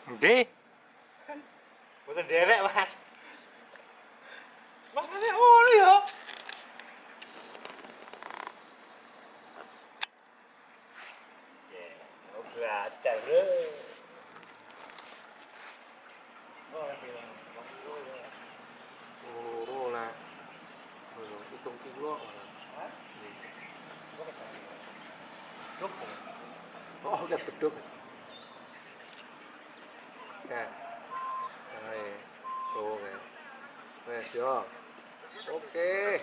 Nggih. Mboten derek, Mas. Makane ngono ya. Belajar lho. Oh, lah. Hitung kilo. Hah? Oh, udah beduk. Ya. Hai. Oke. Wes yo. Oke.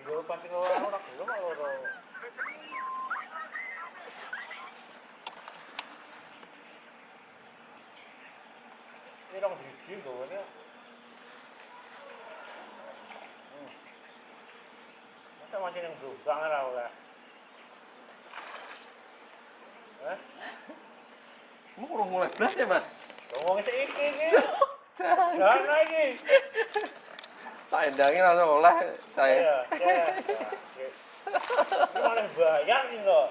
Yo pati ora belum ora. Ini dong biji gowane. Masa macam yang berubah ora ora. Hah? Mau urung mulai blas ya, Mas? Ngomong iki. Jangan lagi. Tak endangi langsung oleh saya. Iya. Ini malah bayar nih kok.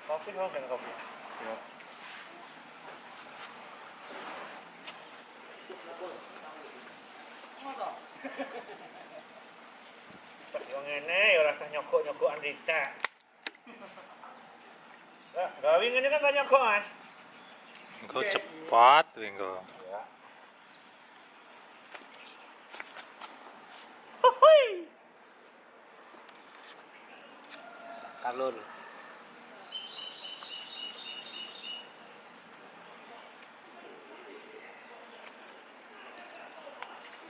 Kopi dong kan kopi. Ya. Pas wong ngene ya rasah nyogok-nyogokan Rita. Lah, gawe ngene kan gak nyogok, Mas. Engko cepat engko. Ya. Hohoi. Kalur.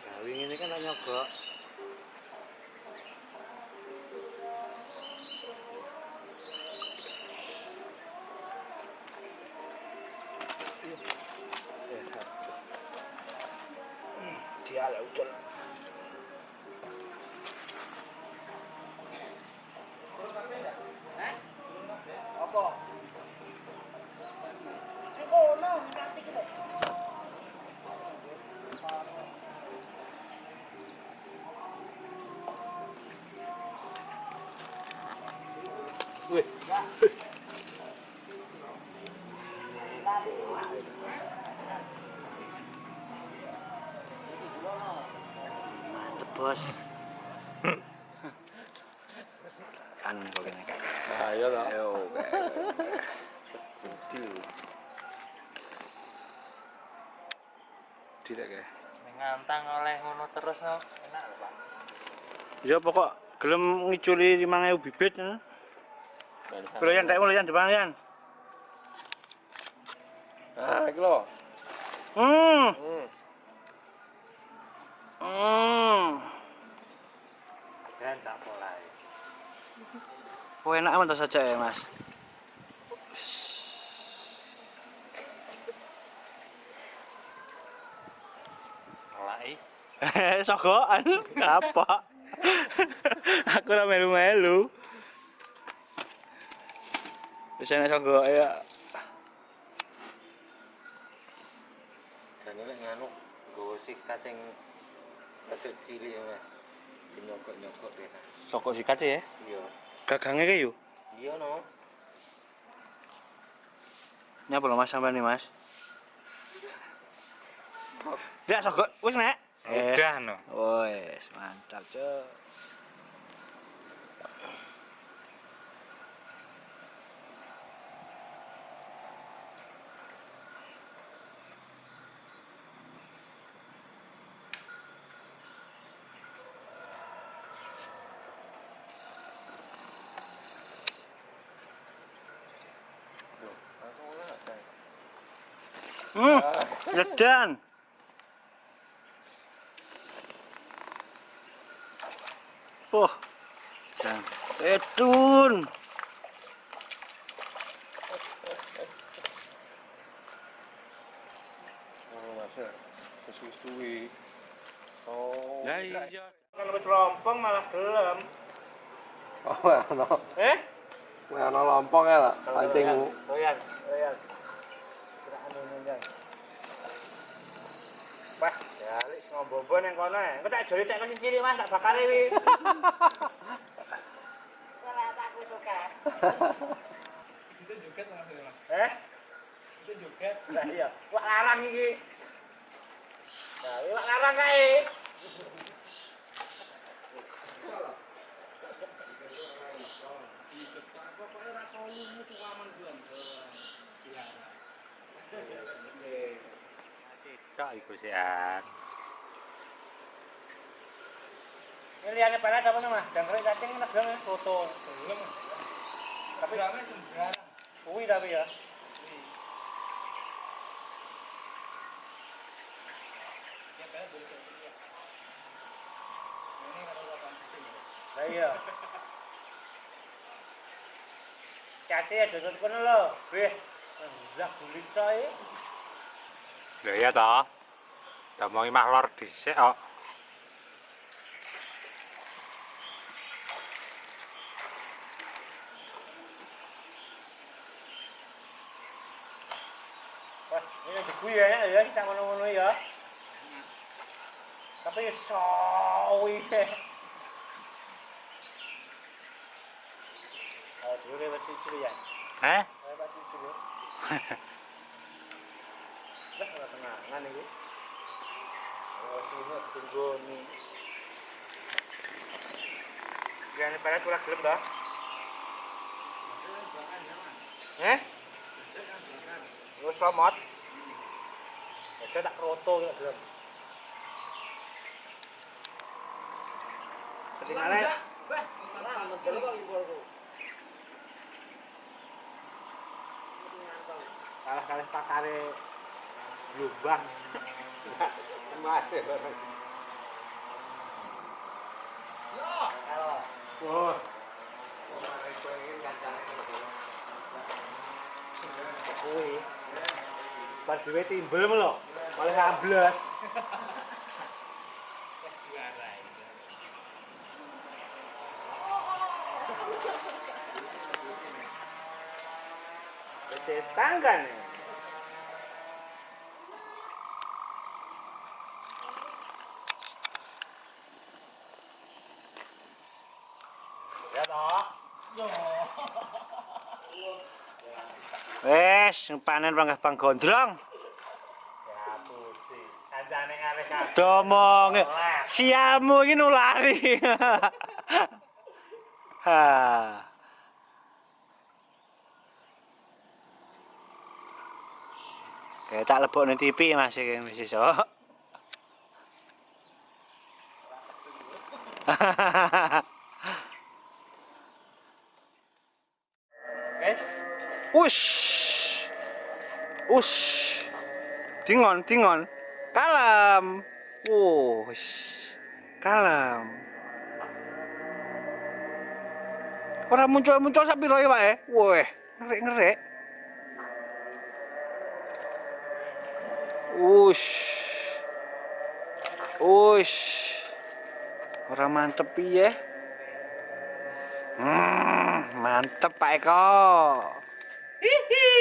Gawe ngene kan gak nyogok. Dia lah ucul. Apa? Kono plastik itu. Wih. Mantep, Bos. Kan begini. Ayo toh. Ayo, Budil. Tidak kayak. Ngantang oleh ngono terus no. Enak lho, Pak. Ya pokok gelem ngiculi 5.000 bibit ya. Kalau yang kayak mulai yang depan yan. Ah, iki lho. Hmm. Hmm. Dan tak mulai. Oh enak aman saja ya Mas. Mulai. Sogokan apa? Aku ora melu-melu. Wis enak sogok ya. Jane lek nganu nggo sikat sing kecil cilik ya, Mas. Nyogok-nyogok dene. Sogok sikat ya. Iya. Gagangnya kayak yuk. Iya no. Nyapa lo Mas sampai nih Mas? Ya sogok wis nek. Udah no. Wes mantap cok. Ledan. Oh. Edun. Oh, Mas. Suwi-suwi. Oh. Lah iya. Kan wis lompong malah gelem. Oh, ono. Ono lompong ya lah pancingmu. Loyan. Kira anu nyenjang. Wah, ya Ngombo nang kono ae. Engko tak joli tek cilik Mas, tak bakar iki. Kalau aku suka. Itu joget Mas. Itu joget. Lah iya, wak larang iki. Nah, wak larang kae. Tak iku sian. Ini liane panas apa nama? Jangkrik cacing negang foto. Belum. Tapi Ramai sembarang. kuwi tapi ya. Ya kayak boleh kayak gitu ya. Ini kalau lapan sih. Lah iya. Cacing ya dodot kono lho. Wih. Ndak bulit coy. Lah iya toh. Damongi mah lor dhisik kok. Wah, ini dikuy ya, kita ngono-ngono ya. Tapi sawi. Oh, dulu masih cilian. Hah? Masih cilian. Lah, ora tenangan iki. Oh, sini tunggu nih. Jangan pada tulak gelem dah. Wis selamat. Aja tak kroto gak gelem. Ketinggalan. Kalah pakare lubang. Masih. Kalau Wah, kuwi. Pas dhewe timbel lho, malah ambles. Cetan kan. Ya toh. Wes, panen panggah pang gondrong. Ya pusi. Kancane ngarep kabeh. Domonge. Siamu iki nulari. Ha. Kayak tak lebokne TV Mas iki wis iso. Ush. Ush. Tingon. Kalem. Wush. Kalem. Ora muncul sak piro wae. Weh, ngerik. Ush. Ora mantep piye? Mantep Pak Eko. Hihi.